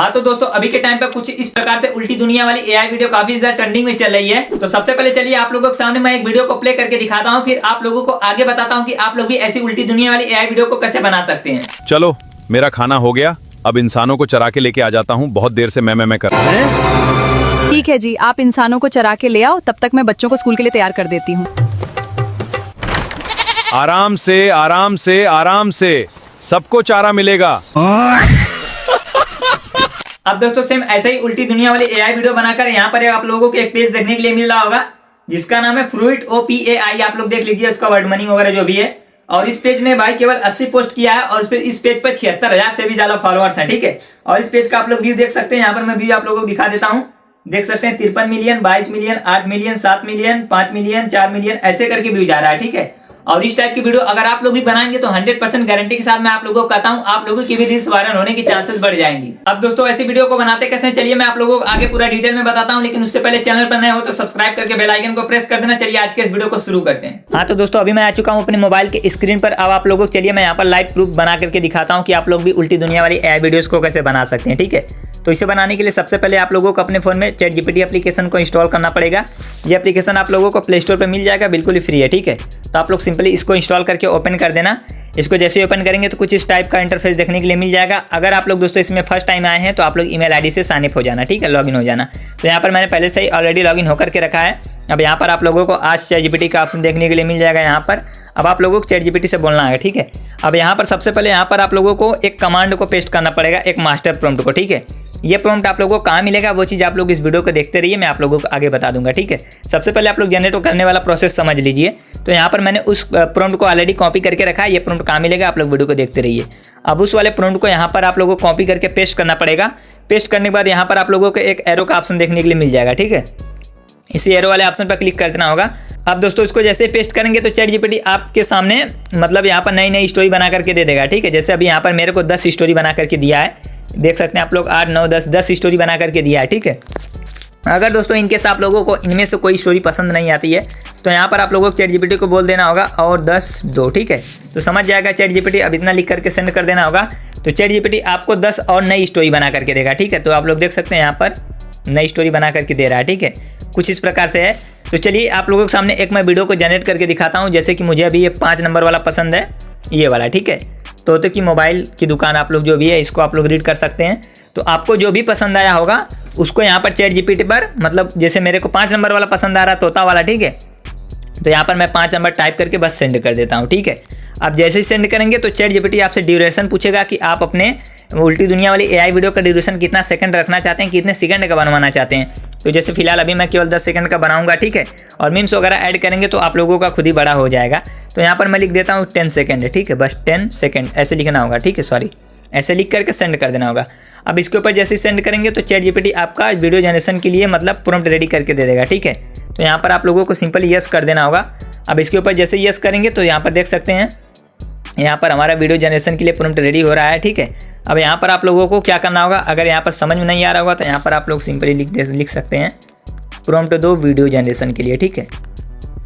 हाँ तो दोस्तों अभी के टाइम पे कुछ इस प्रकार से उल्टी दुनिया वाली एआई वीडियो काफी ज्यादा ट्रेंडिंग में चल रही है। तो सबसे पहले चलिए आप लोगों के सामने मैं एक वीडियो को प्ले करके दिखाता हूँ, फिर आप लोगों को आगे बताता हूँ कि आप लोग भी ऐसी उल्टी दुनिया वाली एआई वीडियो को कैसे बना सकते हैं। चलो मेरा खाना हो गया, अब इंसानों को चरा के लेके आ जाता हूँ। बहुत देर से मैं कर रहा हूँ। ठीक है जी, आप इंसानों को चरा के ले आओ, तब तक मैं बच्चों को स्कूल के लिए तैयार कर देती हूँ। आराम से आराम से आराम से, सबको चारा मिलेगा। अब दोस्तों सेम ऐसे ही उल्टी दुनिया वाली एआई वीडियो बनाकर यहाँ पर आप लोगों को एक पेज देखने के लिए मिल रहा होगा जिसका नाम है फ्रूट OPAI। आप लोग देख लीजिए उसका वर्ड मनी वगैरह जो भी है। और इस पेज ने भाई केवल 80 पोस्ट किया है और इस पेज पर 76,000 से भी ज्यादा फॉलोअर्स हैं। ठीक है, और इस पेज का आप लोग व्यू देख सकते हैं। यहाँ पर मैं व्यू आप लोगों को दिखा देता हूँ। देख सकते हैं 53 million, 22 million, 8 million, 7 million, 5 million, 4 million ऐसे करके व्यू जा रहा है। ठीक है, और इस टाइप की वीडियो अगर आप लोग भी बनाएंगे तो 100% गारंटी के साथ मैं आप लोगों को कहता हूं आप लोगों की भी रील्स वायरल होने की चांसेस बढ़ जाएंगी। अब दोस्तों ऐसी वीडियो को बनाते कैसे चलिए मैं आप लोगों को आगे पूरा डिटेल में बताता हूं, लेकिन उससे पहले चैनल पर नए हो तो सब्सक्राइब करके बेल आइकन को प्रेस कर देना। चलिए आज के इस वीडियो को शुरू करते हैं। हाँ तो दोस्तों अभी मैं आ चुका हूँ अपने मोबाइल के स्क्रीन पर। अब आप लोगों को चलिए मैं यहाँ पर लाइव प्रूफ बना करके दिखाता हूँ कि आप लोग भी उल्टी दुनिया वाली एआई वीडियोस को कैसे बना सकते हैं। ठीक है, तो इसे बनाने के लिए सबसे पहले आप लोगों को अपने फोन में ChatGPT एप्लीकेशन को इंस्टॉल करना पड़ेगा। ये एप्लीकेशन आप लोगों को प्ले स्टोर पर मिल जाएगा, बिल्कुल ही फ्री है। ठीक है, तो आप लोग सिंपली इसको इंस्टॉल करके ओपन कर देना। इसको जैसे ही ओपन करेंगे तो कुछ इस टाइप का इंटरफेस देखने के लिए मिल जाएगा। अगर आप लोग दोस्तों इसमें फर्स्ट टाइम आए हैं तो आप लोग ईमेल आईडी से साइन अप हो जाना। ठीक है, लॉगिन हो जाना। तो यहाँ पर मैंने पहले से ही ऑलरेडी लॉगिन होकर के रखा है। अब यहाँ पर आप लोगों को आज ChatGPT का ऑप्शन देखने के लिए मिल जाएगा। यहाँ पर अब आप लोगों को ChatGPT से बोलना है। ठीक है, अब यहाँ पर सबसे पहले यहाँ पर आप लोगों को एक कमांड को पेस्ट करना पड़ेगा, एक मास्टर प्रॉम्प्ट को। ठीक है, ये प्रॉम्प्ट आप लोगों को कहाँ मिलेगा वो चीज़ आप लोग इस वीडियो को देखते रहिए, मैं आप लोगों को आगे बता दूंगा। ठीक है, सबसे पहले आप लोग जनरेट करने वाला प्रोसेस समझ लीजिए। तो यहाँ पर मैंने उस प्रॉम्प्ट को ऑलरेडी कॉपी करके रखा है। ये प्रॉम्प्ट कहाँ मिलेगा आप लोग वीडियो को देखते रहिए। अब उस वाले प्रॉम्प्ट को यहाँ पर आप लोगों को कॉपी करके पेस्ट करना पड़ेगा। पेस्ट करने के बाद यहाँ पर आप लोगों को एक एरो का ऑप्शन देखने के लिए मिल जाएगा। ठीक है, इसी एरो वाले ऑप्शन पर क्लिक कर देना होगा। अब दोस्तों इसको जैसे पेस्ट करेंगे तो ChatGPT आपके सामने मतलब यहाँ पर नई नई स्टोरी बना करके दे देगा। ठीक है, जैसे अभी यहाँ पर मेरे को 10 स्टोरी बना करके दिया है, देख सकते हैं आप लोग 8, 9, 10 स्टोरी बना करके दिया है। ठीक है, अगर दोस्तों इनकेस आप लोगों को इनमें से कोई स्टोरी पसंद नहीं आती है तो यहाँ पर आप लोगों को ChatGPT को बोल देना होगा और 10 दो। ठीक है, तो समझ जाएगा ChatGPT। अब इतना लिख करके सेंड कर देना होगा तो ChatGPT आपको 10 और नई स्टोरी बना करके देगा। ठीक है, तो आप लोग देख सकते हैं यहाँ पर नई स्टोरी बना करके दे रहा है। ठीक है, कुछ इस प्रकार से है। तो चलिए आप लोगों के सामने एक मैं वीडियो को जनरेट करके दिखाता हूँ। जैसे कि मुझे अभी ये 5 नंबर वाला पसंद है, ये वाला। ठीक है, तोते की मोबाइल की दुकान आप लोग जो भी है इसको आप लोग रीड कर सकते हैं। तो आपको जो भी पसंद आया होगा उसको यहाँ पर ChatGPT पर मतलब जैसे मेरे को 5 नंबर वाला पसंद आ रहा तोता वाला। ठीक है, तो यहाँ पर मैं 5 नंबर टाइप करके बस सेंड कर देता हूँ। ठीक है, अब जैसे ही सेंड करेंगे तो ChatGPT आपसे ड्यूरेशन पूछेगा कि आप अपने उल्टी दुनिया वाली एआई वीडियो का ड्यूरेशन कितना सेकंड रखना चाहते हैं, कितने सेकंड का बनवाना चाहते हैं। तो जैसे फिलहाल अभी मैं केवल 10 सेकंड का बनाऊंगा। ठीक है, और मीम्स वगैरह ऐड करेंगे तो आप लोगों का खुद ही बड़ा हो जाएगा। तो यहाँ पर मैं लिख देता हूँ 10 सेकंड। ठीक है, बस 10 सेकंड ऐसे लिखना होगा। ठीक है, सॉरी ऐसे लिख करके सेंड कर देना होगा। अब इसके ऊपर जैसे ही सेंड करेंगे तो ChatGPT आपका वीडियो जनरेशन के लिए मतलब प्रॉम्प्ट रेडी करके दे देगा। ठीक है, तो यहाँ पर आप लोगों को सिंपल यस कर देना होगा। अब इसके ऊपर जैसे यस करेंगे तो यहाँ पर देख सकते हैं यहाँ पर हमारा वीडियो जनरेशन के लिए प्रॉम्प्ट रेडी हो रहा है। ठीक है, अब यहाँ पर आप लोगों को क्या करना होगा, अगर यहाँ पर समझ में नहीं आ रहा होगा तो यहाँ पर आप लोग सिंपली लिख सकते हैं प्रॉम्प्ट दो वीडियो जनरेशन के लिए। ठीक है,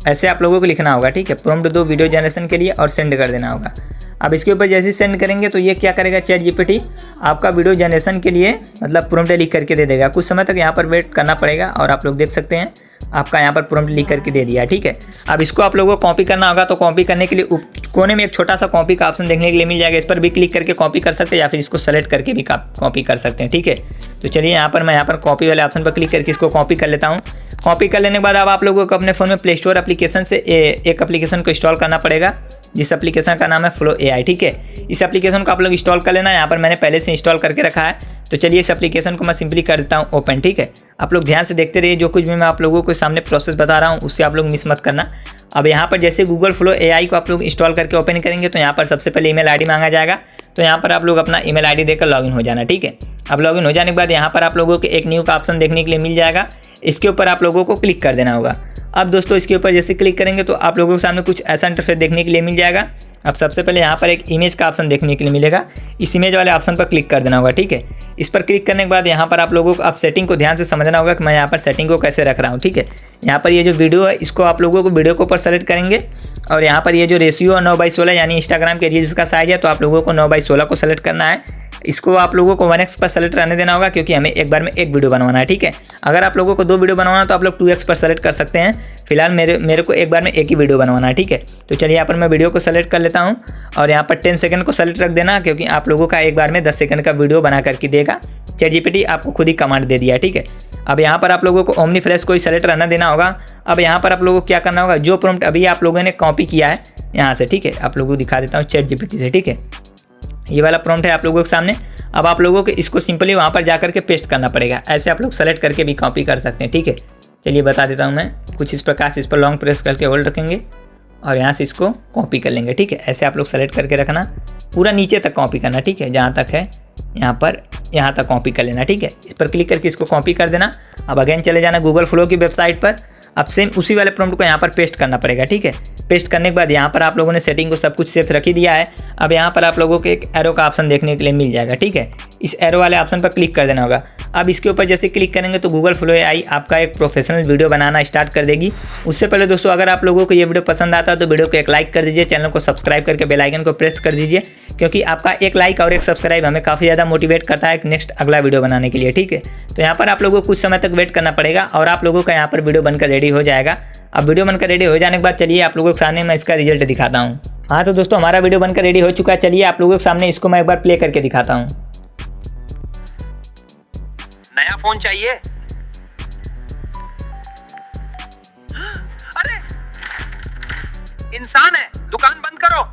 ऐसे आप लोगों को लिखना होगा। ठीक है, प्रॉम्प्ट दो वीडियो जनरेशन के लिए और सेंड कर देना होगा। अब इसके ऊपर जैसे ही सेंड करेंगे तो ये क्या करेगा ChatGPT आपका वीडियो जनरेशन के लिए मतलब प्रॉम्प्ट लिख करके दे देगा। कुछ समय तक यहाँ पर वेट करना पड़ेगा और आप लोग देख सकते हैं आपका यहाँ पर प्रॉम्प्ट लिख करके दे दिया। ठीक है, अब इसको आप लोगों को कॉपी करना होगा। तो कॉपी करने के लिए कोने में एक छोटा सा कॉपी का ऑप्शन देखने के लिए मिल जाएगा। इस पर भी क्लिक करके कॉपी कर सकते हैं या फिर इसको सेलेक्ट करके भी कॉपी कर सकते हैं। ठीक है, तो चलिए यहाँ पर मैं यहाँ पर कॉपी वाले ऑप्शन पर क्लिक करके इसको कॉपी कर लेता हूँ। कॉपी कर लेने के बाद अब आप लोगों को अपने फ़ोन में प्ले स्टोर एप्लीकेशन से एक एप्लीकेशन को इंस्टॉल करना पड़ेगा जिस एप्लीकेशन का नाम है फ्लो AI। ठीक है, इस एप्लीकेशन को आप लोग इंस्टॉल कर लेना। यहाँ पर मैंने पहले से इंस्टॉल करके रखा है। तो चलिए इस एप्लीकेशन को मैं सिंपली कर देता हूँ ओपन। ठीक है, आप लोग ध्यान से देखते रहिए, जो कुछ भी मैं आप लोगों को सामने प्रोसेस बता रहा हूँ उससे आप लोग मिस मत करना। अब यहाँ पर जैसे गूगल फ्लो AI को आप लोग इंस्टॉल करके ओपन करेंगे तो यहाँ पर सबसे पहले ईमेल आईडी मांगा जाएगा। तो यहाँ पर आप लोग अपना ईमेल आईडी देकर लॉगिन हो जाना। ठीक है, अब लॉगिन हो जाने के बाद यहाँ पर आप लोगों को एक न्यू का ऑप्शन देखने के लिए मिल जाएगा। इसके ऊपर आप लोगों को क्लिक कर देना होगा। अब दोस्तों इसके ऊपर जैसे क्लिक करेंगे तो आप लोगों के सामने कुछ ऐसा इंटरफेस देखने के लिए मिल जाएगा। अब सबसे पहले यहाँ पर एक इमेज का ऑप्शन देखने के लिए मिलेगा, इस इमेज वाले ऑप्शन पर क्लिक कर देना होगा। ठीक है, इस पर क्लिक करने के बाद यहाँ पर आप लोगों को अब सेटिंग को ध्यान से समझना होगा कि मैं यहाँ पर सेटिंग को कैसे रख रहा हूँ। ठीक है, यहाँ पर ये जो वीडियो है इसको आप लोगों को वीडियो के ऊपर सेलेक्ट करेंगे और यहाँ पर ये जो रेशियो है 9:16 यानी इंस्टाग्राम के रील्स का साइज है तो आप लोगों को 9:16 को सेलेक्ट करना है। इसको आप लोगों को 1x पर सेलेक्ट रहने देना होगा, क्योंकि हमें एक बार में एक वीडियो बनवाना है, ठीक है। अगर आप लोगों को 2 वीडियो बनवाना है तो आप लोग 2x पर सेलेक्ट कर सकते हैं। फिलहाल मेरे को एक बार में एक ही वीडियो बनवाना है, ठीक है। तो चलिए यहाँ पर मैं वीडियो को सेलेक्ट कर लेता हूँ और यहाँ पर 10 सेकंड को सेलेक्ट रख देना, क्योंकि आप लोगों का एक बार में 10 सेकंड का वीडियो बना करके देगा। ChatGPT आपको खुद ही कमांड दे दिया है, ठीक है। अब यहाँ पर आप लोगों को ओमनी फ्रेश को ही सेलेक्ट रहना देना होगा। अब यहाँ पर आप लोगों को क्या करना होगा, जो प्रॉम्प्ट अभी आप लोगों ने कॉपी किया है यहाँ से, ठीक है, आप लोगों को दिखा देता हूँ ChatGPT से, ठीक है। ये वाला प्रॉम्प्ट है आप लोगों के सामने। अब आप लोगों को इसको सिंपली वहाँ पर जा करके पेस्ट करना पड़ेगा। ऐसे आप लोग सेलेक्ट करके भी कॉपी कर सकते हैं, ठीक है। चलिए बता देता हूँ मैं, कुछ इस प्रकार से इस पर लॉन्ग प्रेस करके होल्ड रखेंगे और यहाँ से इसको कॉपी कर लेंगे, ठीक है। ऐसे आप लोग सेलेक्ट करके रखना, पूरा नीचे तक कॉपी करना, ठीक है, जहाँ तक है यहाँ तक कॉपी कर लेना, ठीक है। इस पर क्लिक करके इसको कॉपी कर देना। अब अगेन चले जाना गूगल फ्लो की वेबसाइट पर। अब सेम उसी वाले प्रॉम्प्ट को यहाँ पर पेस्ट करना पड़ेगा, ठीक है। पेस्ट करने के बाद यहाँ पर आप लोगों ने सेटिंग को सब कुछ सेफ रख ही दिया है। अब यहाँ पर आप लोगों को एक एरो का ऑप्शन देखने के लिए मिल जाएगा, ठीक है। इस एरो वाले ऑप्शन पर क्लिक कर देना होगा। अब इसके ऊपर जैसे क्लिक करेंगे तो गूगल फ्लो AI आपका एक प्रोफेशनल वीडियो बनाना स्टार्ट कर देगी। उससे पहले दोस्तों, अगर आप लोगों को ये वीडियो पसंद आता है तो वीडियो को एक लाइक कर दीजिए, चैनल को सब्सक्राइब करके बेल आइकन को प्रेस कर दीजिए, क्योंकि आपका एक लाइक और एक सब्सक्राइब हमें काफ़ी ज़्यादा मोटिवेट करता है नेक्स्ट अगला वीडियो बनाने के लिए, ठीक है। तो यहाँ पर आप लोगों को कुछ समय तक वेट करना पड़ेगा और आप लोगों का यहाँ पर वीडियो बनकर रेडी हो जाएगा। अब वीडियो बनकर रेडी हो जाने के बाद चलिए आप लोगों के सामने मैं इसका रिजल्ट दिखाता हूँ। हाँ तो दोस्तों, हमारा वीडियो बनकर रेडी हो चुका है। चलिए आप लोगों के सामने इसको मैं एक बार प्ले करके दिखाता हूँ। नया फोन चाहिए? अरे इंसान है, दुकान बंद करो।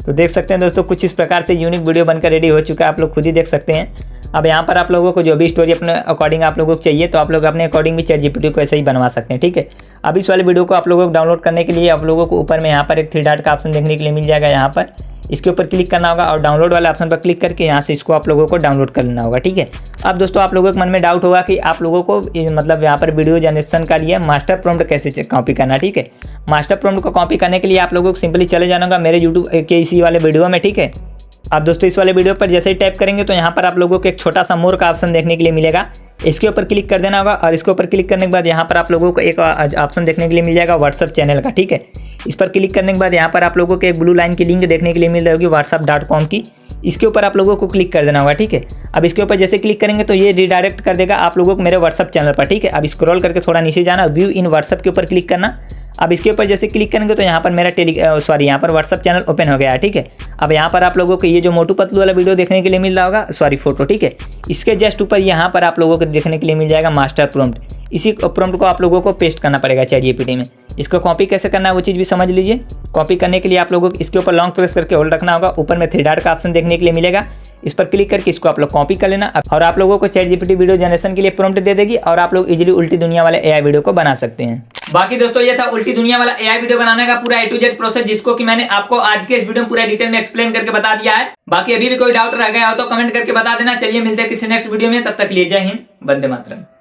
तो देख सकते हैं दोस्तों, कुछ इस प्रकार से यूनिक वीडियो बनकर रेडी हो चुका है, आप लोग खुद ही देख सकते हैं। अब यहाँ पर आप लोगों को जो भी स्टोरी अपने अकॉर्डिंग आप लोगों को चाहिए तो आप लोग अपने अकॉर्डिंग भी ChatGPT को ऐसे ही बनवा सकते हैं, ठीक है। अब इस वाले वीडियो को आप लोगों को डाउनलोड करने के लिए आप लोगों को ऊपर में यहाँ पर एक 3 डॉट का ऑप्शन देखने के लिए मिल जाएगा। यहाँ पर इसके ऊपर क्लिक करना होगा और डाउनलोड वाले ऑप्शन पर क्लिक करके यहाँ से इसको आप लोगों को डाउनलोड कर लेना होगा, ठीक है। अब दोस्तों, आप लोगों के मन में डाउट होगा कि आप लोगों को मतलब यहाँ पर वीडियो जनरेशन का लिए मास्टर प्रॉम्प्ट कैसे कॉपी करना, ठीक है। मास्टर प्रॉम्प्ट को कॉपी करने के लिए आप लोगों को सिंपली चले जाना होगा मेरे यूट्यूब के इसी वाले वीडियो में, ठीक है। अब दोस्तों, इस वाले वीडियो पर जैसे ही टाइप करेंगे तो यहाँ पर आप लोगों को एक छोटा सा मोर का ऑप्शन देखने के लिए मिलेगा। इसके ऊपर क्लिक कर देना होगा और इसके ऊपर क्लिक करने के बाद यहाँ पर आप लोगों को एक ऑप्शन देखने के लिए मिल जाएगा व्हाट्सअप चैनल का, ठीक है। इस पर क्लिक करने के बाद यहाँ पर आप लोगों को एक ब्लू लाइन की लिंक देखने के लिए मिल रही होगी whatsapp.com की। इसके ऊपर आप लोगों को क्लिक कर देना होगा, ठीक है। अब इसके ऊपर जैसे क्लिक करेंगे तो ये रिडायरेक्ट कर देगा आप लोगों को मेरे व्हाट्सअप चैनल पर, ठीक है। अब स्क्रॉल करके थोड़ा नीचे जाना, व्यू इन व्हाट्सअप के ऊपर क्लिक करना। अब इसके ऊपर जैसे क्लिक करेंगे तो यहाँ पर मेरा यहाँ पर व्हाट्सअप चैनल ओपन हो गया है, ठीक है। अब यहाँ पर आप लोगों को ये जो मोटू पतलू वाला वीडियो देखने के लिए मिल रहा होगा, फोटो, ठीक है। इसके जस्ट ऊपर यहाँ पर आप लोगों को देखने के लिए मिल जाएगा मास्टर प्रॉम्प्ट। इसी प्रॉम्प्ट को आप लोगों को पेस्ट करना पड़ेगा ChatGPT में। इसको कॉपी कैसे करना है वो चीज़ भी समझ लीजिए। कॉपी करने के लिए आप लोगों को इसके ऊपर लॉन्ग प्रेस करके होल्ड रखना होगा। ऊपर में 3 डॉट का ऑप्शन देखने के लिए मिलेगा, इस पर क्लिक करके इसको आप लोग कॉपी कर लेना और आप लोगों को ChatGPT वीडियो जनरेशन के लिए प्रॉम्प्ट दे देगी और आप लोग इजीली उल्टी दुनिया वाले AI वीडियो को बना सकते हैं। बाकी दोस्तों, ये था उल्टी दुनिया वाला AI वीडियो बनाने का पूरा A to Z प्रोसेस, जिसको कि मैंने आपको आज के इस वीडियो में पूरा डिटेल में एक्सप्लेन करके बता दिया है। बाकी अभी भी कोई डाउट रह गया हो तो कमेंट करके बता देना। चलिए मिलते हैं किसी नेक्स्ट वीडियो में, तब तक लिए जय हिंद, वंदे मातरम।